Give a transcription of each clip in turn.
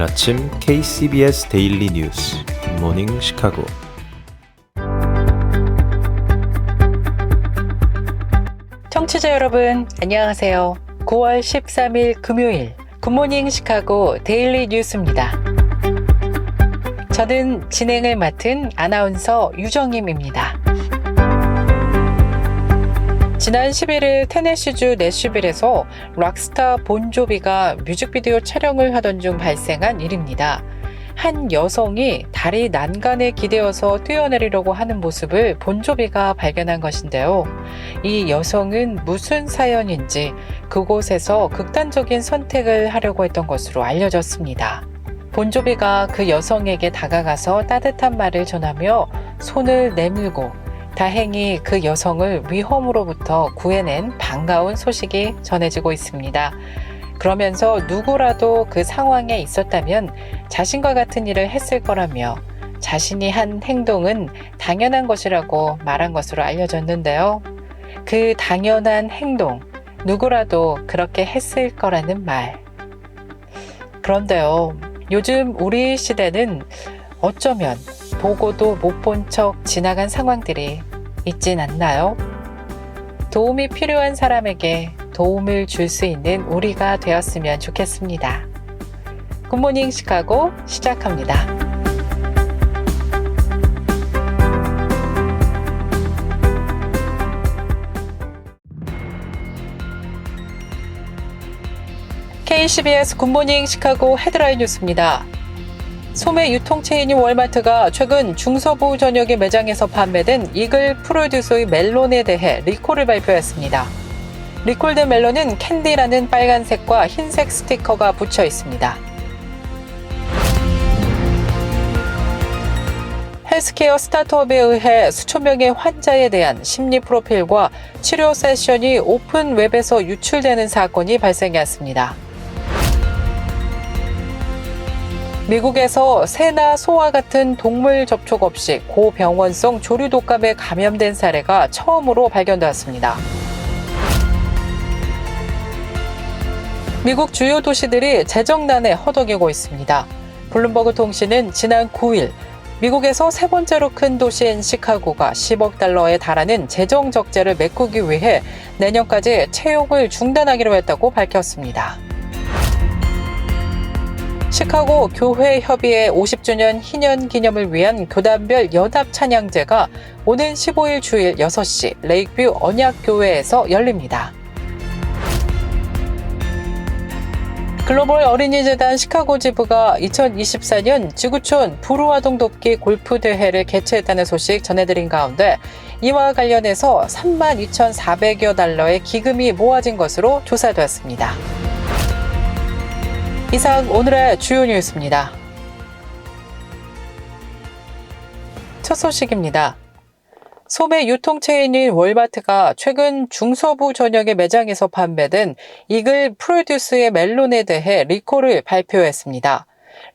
오늘 아침 KCBS 데일리 뉴스 굿모닝 시카고. 청취자 여러분 안녕하세요. 9월 13일 금요일 굿모닝 시카고 데일리 뉴스입니다. 저는 진행을 맡은 아나운서 유정임입니다. 지난 11일 테네시주 내슈빌에서 락스타 본조비가 뮤직비디오 촬영을 하던 중 발생한 일입니다. 한 여성이 다리 난간에 기대어서 뛰어내리려고 하는 모습을 본조비가 발견한 것인데요. 이 여성은 무슨 사연인지 그곳에서 극단적인 선택을 하려고 했던 것으로 알려졌습니다. 본조비가 그 여성에게 다가가서 따뜻한 말을 전하며 손을 내밀고 다행히 그 여성을 위험으로부터 구해낸 반가운 소식이 전해지고 있습니다. 그러면서 누구라도 그 상황에 있었다면 자신과 같은 일을 했을 거라며 자신이 한 행동은 당연한 것이라고 말한 것으로 알려졌는데요. 그 당연한 행동, 누구라도 그렇게 했을 거라는 말. 그런데요, 요즘 우리 시대는 어쩌면 보고도 못 본 척 지나간 상황들이 있진 않나요? 도움이 필요한 사람에게 도움을 줄 수 있는 우리가 되었으면 좋겠습니다. 굿모닝 시카고 시작합니다. KCBS 굿모닝 시카고 헤드라인 뉴스입니다. 소매 유통체인인 월마트가 최근 중서부 전역의 매장에서 판매된 이글 프로듀스의 멜론에 대해 리콜을 발표했습니다. 리콜된 멜론은 캔디라는 빨간색과 흰색 스티커가 붙여 있습니다. 헬스케어 스타트업에 의해 수천 명의 환자에 대한 심리 프로필과 치료 세션이 오픈 웹에서 유출되는 사건이 발생했습니다. 미국에서 새나 소와 같은 동물 접촉 없이 고병원성 조류 독감에 감염된 사례가 처음으로 발견되었습니다. 미국 주요 도시들이 재정난에 허덕이고 있습니다. 블룸버그 통신은 지난 9일 미국에서 세 번째로 큰 도시인 시카고가 10억 달러에 달하는 재정 적자를 메꾸기 위해 내년까지 채용을 중단하기로 했다고 밝혔습니다. 시카고 교회협의회 50주년 희년 기념을 위한 교단별 연합 찬양제가 오는 15일 주일 6시 레이크뷰 언약교회에서 열립니다. 글로벌 어린이재단 시카고 지부가 2024년 지구촌 불우아동 돕기 골프 대회를 개최했다는 소식 전해드린 가운데 이와 관련해서 32,400여 달러의 기금이 모아진 것으로 조사되었습니다. 이상 오늘의 주요 뉴스입니다. 첫 소식입니다. 소매 유통체인인 월마트가 최근 중서부 전역의 매장에서 판매된 이글 프로듀스의 멜론에 대해 리콜을 발표했습니다.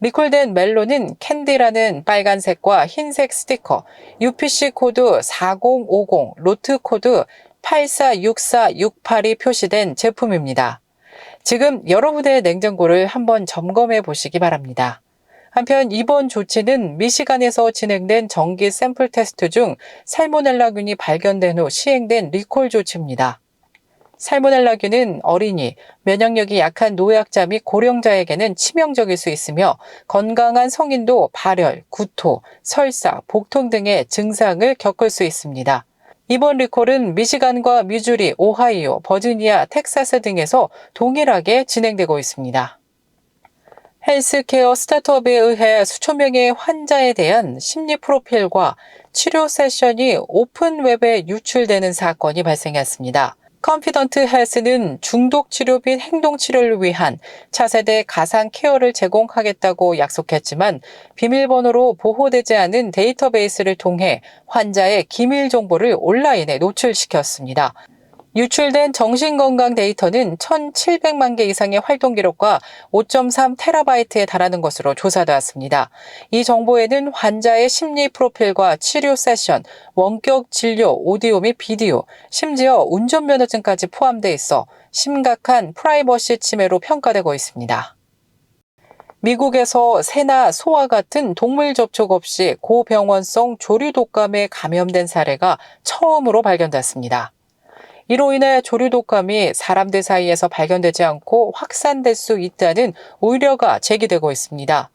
리콜된 멜론은 캔디라는 빨간색과 흰색 스티커, UPC 코드 4050, 로트 코드 846468이 표시된 제품입니다. 지금 여러분의 냉장고를 한번 점검해 보시기 바랍니다. 한편 이번 조치는 미시간에서 진행된 정기 샘플 테스트 중 살모넬라균이 발견된 후 시행된 리콜 조치입니다. 살모넬라균은 어린이, 면역력이 약한 노약자 및 고령자에게는 치명적일 수 있으며 건강한 성인도 발열, 구토, 설사, 복통 등의 증상을 겪을 수 있습니다. 이번 리콜은 미시간과 미주리, 오하이오, 버지니아, 텍사스 등에서 동일하게 진행되고 있습니다. 헬스케어 스타트업에 의해 수천 명의 환자에 대한 심리 프로필과 치료 세션이 오픈 웹에 유출되는 사건이 발생했습니다. 컨피던트 헬스는 중독 치료 및 행동 치료를 위한 차세대 가상 케어를 제공하겠다고 약속했지만 비밀번호로 보호되지 않은 데이터베이스를 통해 환자의 기밀 정보를 온라인에 노출시켰습니다. 유출된 정신건강 데이터는 1,700만 개 이상의 활동 기록과 5.3TB에 달하는 것으로 조사되었습니다. 이 정보에는 환자의 심리 프로필과 치료 세션, 원격 진료, 오디오 및 비디오, 심지어 운전면허증까지 포함돼 있어 심각한 프라이버시 침해로 평가되고 있습니다. 미국에서 새나 소와 같은 동물 접촉 없이 고병원성 조류 독감에 감염된 사례가 처음으로 발견됐습니다. 이로 인해 조류 독감이 사람들 사이에서 발견되지 않고 확산될 수 있다는 우려가 제기되고 있습니다.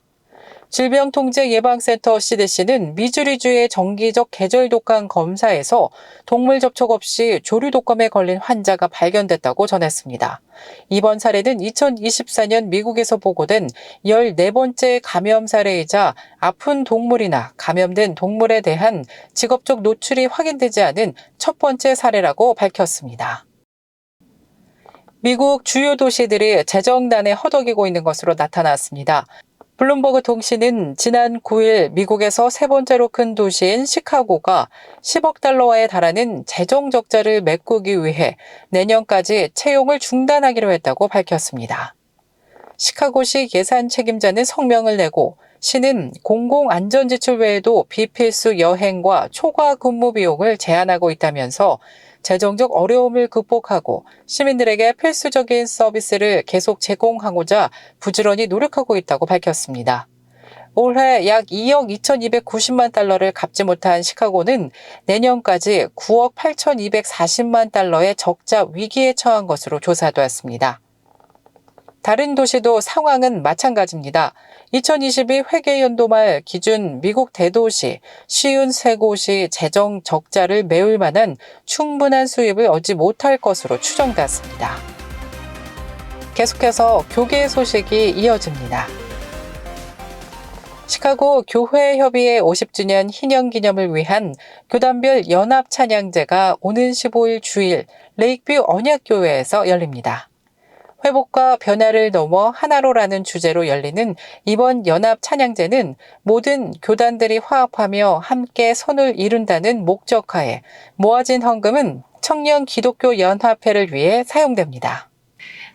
질병통제예방센터 CDC는 미주리주의 정기적 계절 독감 검사에서 동물 접촉 없이 조류 독감에 걸린 환자가 발견됐다고 전했습니다. 이번 사례는 2024년 미국에서 보고된 14번째 감염 사례이자 아픈 동물이나 감염된 동물에 대한 직업적 노출이 확인되지 않은 첫 번째 사례라고 밝혔습니다. 미국 주요 도시들이 재정난에 허덕이고 있는 것으로 나타났습니다. 블룸버그 통신은 지난 9일 미국에서 세 번째로 큰 도시인 시카고가 10억 달러에 달하는 재정 적자를 메꾸기 위해 내년까지 채용을 중단하기로 했다고 밝혔습니다. 시카고시 예산 책임자는 성명을 내고 시는 공공안전지출 외에도 비필수 여행과 초과 근무 비용을 제한하고 있다면서 재정적 어려움을 극복하고 시민들에게 필수적인 서비스를 계속 제공하고자 부지런히 노력하고 있다고 밝혔습니다. 올해 약 2억 2,290만 달러를 갚지 못한 시카고는 내년까지 9억 8,240만 달러의 적자 위기에 처한 것으로 조사되었습니다. 다른 도시도 상황은 마찬가지입니다. 2022 회계연도 말 기준 미국 대도시 53곳이 재정 적자를 메울 만한 충분한 수입을 얻지 못할 것으로 추정됐습니다. 계속해서 교계 소식이 이어집니다. 시카고 교회협의회 50주년 희년기념을 위한 교단별 연합 찬양제가 오는 15일 주일 레이크뷰 언약교회에서 열립니다. 회복과 변화를 넘어 하나로라는 주제로 열리는 이번 연합 찬양제는 모든 교단들이 화합하며 함께 선을 이룬다는 목적하에 모아진 헌금은 청년 기독교 연합회를 위해 사용됩니다.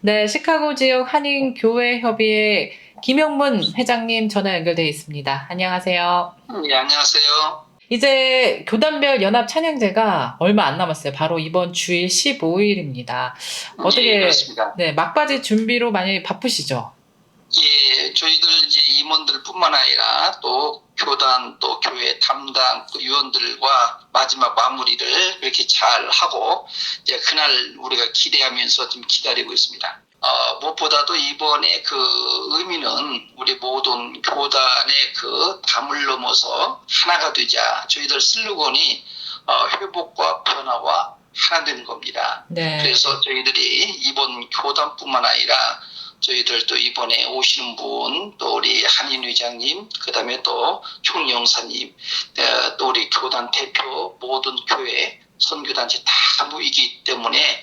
네, 시카고 지역 한인교회협의회 김영문 회장님 전화 연결되어 있습니다. 안녕하세요. 네, 안녕하세요. 이제 교단별 연합 찬양제가 얼마 안 남았어요. 바로 이번 주일 15일입니다. 어떻게, 그렇습니다. 네, 막바지 준비로 많이 바쁘시죠? 예, 저희들 이제 임원들뿐만 아니라 또 교단 또 교회 담당 또 위원들과 마지막 마무리를 그렇게 잘 하고 이제 그날 우리가 기대하면서 좀 기다리고 있습니다. 무엇보다도 이번에 그 의미는 우리 모든 교단의 그 담을 넘어서 하나가 되자. 저희들 슬로건이 회복과 변화와 하나 되는 겁니다. 네. 그래서 저희들이 이번 교단뿐만 아니라 저희들 또 이번에 오시는 분, 또 우리 한인 회장님, 그 다음에 또 총영사님, 또 우리 교단 대표, 모든 교회, 선교단체 다 모이기 때문에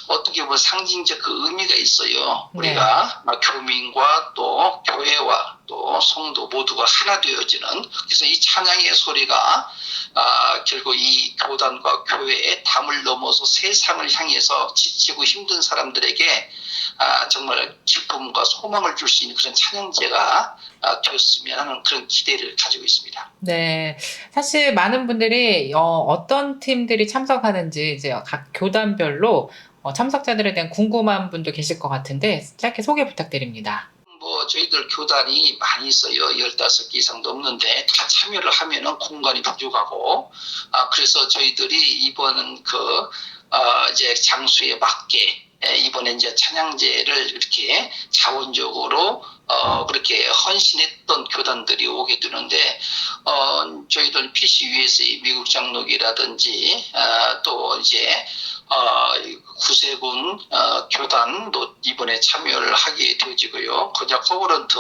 어떻게 보면 상징적 그 의미가 있어요. 우리가 교민과 또 교회와 또 성도 모두가 하나 되어지는, 그래서 이 찬양의 소리가 결국 이 교단과 교회의 담을 넘어서 세상을 향해서 지치고 힘든 사람들에게 정말 기쁨과 소망을 줄 수 있는 그런 찬양제가 되었으면 하는 그런 기대를 가지고 있습니다. 네, 사실 많은 분들이 어떤 팀들이 참석하는지 이제 각 교단별로 참석자들에 대한 궁금한 분도 계실 것 같은데 짧게 소개 부탁드립니다. 저희들 교단이 많이 있어요. 15개 이상 넘는데 다 참여를 하면은 공간이 부족하고, 그래서 저희들이 이번은 이제 장소에 맞게 이번에 이제 찬양제를 이렇게 자원적으로 그렇게 헌신했던 교단들이 오게 되는데, 저희들 PCUSA 미국 장로교라든지 또 이제 구세군 교단도 이번에 참여를 하게 되어지고요. 그냥 코버런트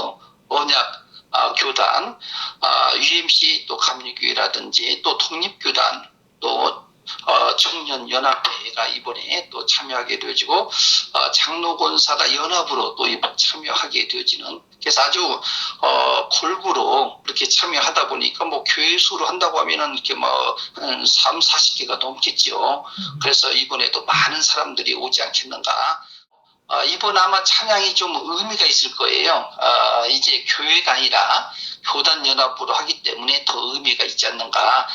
언약 교단, UMC 또 감리교회라든지 또 독립교단 또 청년연합회가 이번에 또 참여하게 되어지고, 장로권사가 연합으로 또 이번 참여하게 되어지는, 그래서 아주 골고루 이렇게 참여하다 보니까 교회 수로 한다고 하면은 이렇게 한 30-40개가 넘겠죠. 그래서 이번에도 많은 사람들이 오지 않겠는가. 이번 아마 찬양이 좀 의미가 있을 거예요. 이제 교회가 아니라 교단 연합으로 하기 때문에 더 의미가 있지 않는가.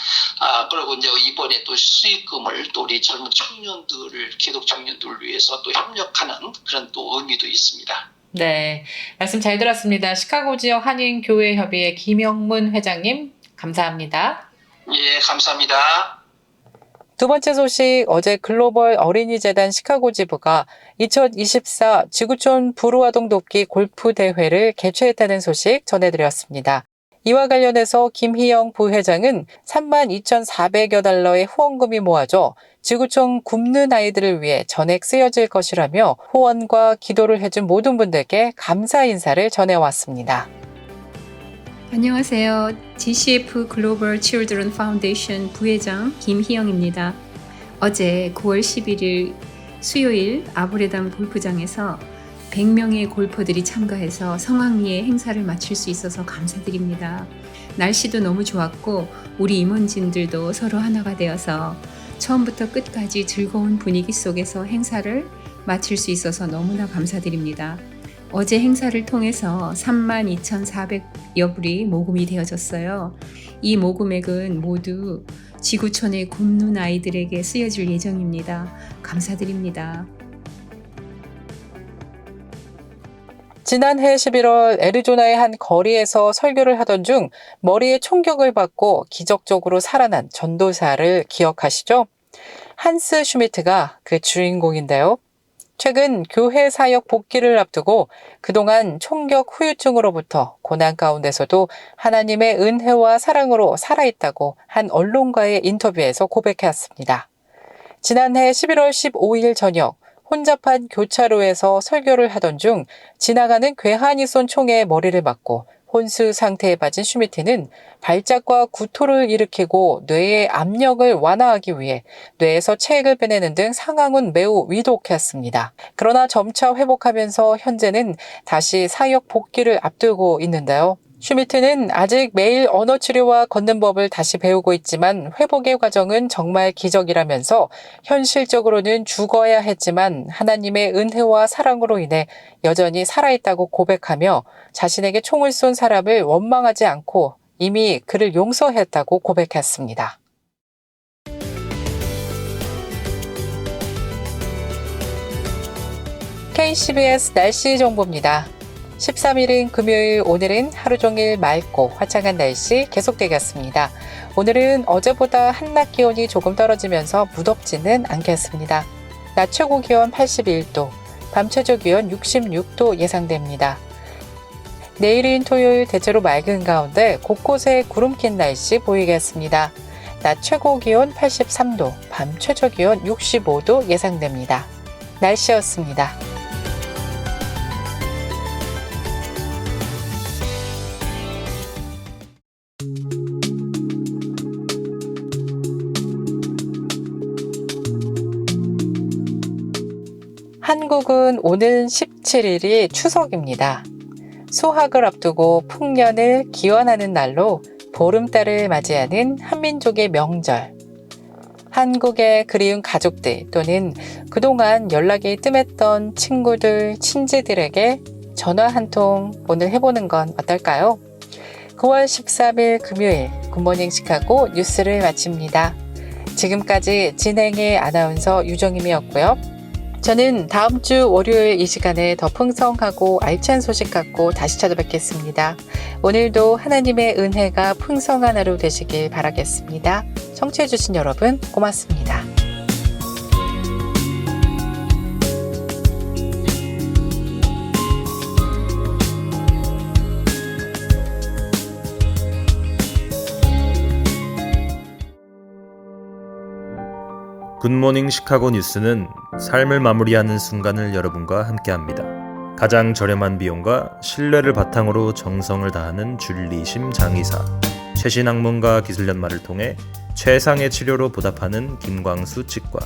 그리고 이제 이번에 또 수익금을 또 우리 젊은 청년들을, 기독 청년들을 위해서 또 협력하는 그런 또 의미도 있습니다. 네, 말씀 잘 들었습니다. 시카고 지역 한인교회협의회 김영문 회장님, 감사합니다. 예, 감사합니다. 두 번째 소식, 어제 글로벌 어린이재단 시카고 지부가 2024 지구촌 불우아동 돕기 골프 대회를 개최했다는 소식 전해드렸습니다. 이와 관련해서 김희영 부회장은 32,400여 달러의 후원금이 모아져 지구촌 굶는 아이들을 위해 전액 쓰여질 것이라며 후원과 기도를 해준 모든 분들께 감사 인사를 전해왔습니다. 안녕하세요. GCF 글로벌 Children 파운데이션 부회장 김희영입니다. 어제 9월 11일 수요일 아브레담 골프장에서 100명의 골퍼들이 참가해서 성황리에 행사를 마칠 수 있어서 감사드립니다. 날씨도 너무 좋았고 우리 임원진들도 서로 하나가 되어서 처음부터 끝까지 즐거운 분위기 속에서 행사를 마칠 수 있어서 너무나 감사드립니다. 어제 행사를 통해서 32,400여 불이 모금이 되어졌어요. 이 모금액은 모두 지구촌의 굶는 아이들에게 쓰여질 예정입니다. 감사드립니다. 지난해 11월 애리조나의 한 거리에서 설교를 하던 중 머리에 총격을 받고 기적적으로 살아난 전도사를 기억하시죠? 한스 슈미트가 그 주인공인데요. 최근 교회 사역 복귀를 앞두고 그동안 총격 후유증으로부터 고난 가운데서도 하나님의 은혜와 사랑으로 살아있다고 한 언론과의 인터뷰에서 고백해왔습니다. 지난해 11월 15일 저녁 혼잡한 교차로에서 설교를 하던 중 지나가는 괴한이 쏜 총에 머리를 맞고 혼수 상태에 빠진 슈미트는 발작과 구토를 일으키고 뇌의 압력을 완화하기 위해 뇌에서 체액을 빼내는 등 상황은 매우 위독했습니다. 그러나 점차 회복하면서 현재는 다시 사역 복귀를 앞두고 있는데요. 슈미트는 아직 매일 언어 치료와 걷는 법을 다시 배우고 있지만 회복의 과정은 정말 기적이라면서 현실적으로는 죽어야 했지만 하나님의 은혜와 사랑으로 인해 여전히 살아있다고 고백하며 자신에게 총을 쏜 사람을 원망하지 않고 이미 그를 용서했다고 고백했습니다. KCBS 날씨 정보입니다. 13일은 금요일, 오늘은 하루 종일 맑고 화창한 날씨 계속되겠습니다. 오늘은 어제보다 한낮 기온이 조금 떨어지면서 무덥지는 않겠습니다. 낮 최고 기온 81도, 밤 최저 기온 66도 예상됩니다. 내일인 토요일 대체로 맑은 가운데 곳곳에 구름 낀 날씨 보이겠습니다. 낮 최고 기온 83도, 밤 최저 기온 65도 예상됩니다. 날씨였습니다. 한국은 오는 17일이 추석입니다. 수학을 앞두고 풍년을 기원하는 날로 보름달을 맞이하는 한민족의 명절. 한국의 그리운 가족들 또는 그동안 연락이 뜸했던 친구들, 친지들에게 전화 한 통 오늘 해보는 건 어떨까요? 9월 13일 금요일 굿모닝 시카고 뉴스를 마칩니다. 지금까지 진행의 아나운서 유정임이었고요. 저는 다음 주 월요일 이 시간에 더 풍성하고 알찬 소식 갖고 다시 찾아뵙겠습니다. 오늘도 하나님의 은혜가 풍성한 하루 되시길 바라겠습니다. 청취해주신 여러분 고맙습니다. 굿모닝 시카고 뉴스는 삶을 마무리하는 순간을 여러분과 함께합니다. 가장 저렴한 비용과 신뢰를 바탕으로 정성을 다하는 줄리심 장의사, 최신 학문과 기술 연마를 통해 최상의 치료로 보답하는 김광수 치과.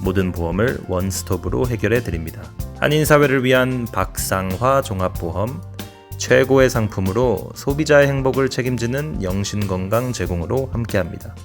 모든 보험을 원스톱으로 해결해 드립니다. 한인사회를 위한 박상화 종합보험, 최고의 상품으로 소비자의 행복을 책임지는 영신건강 제공으로 함께합니다.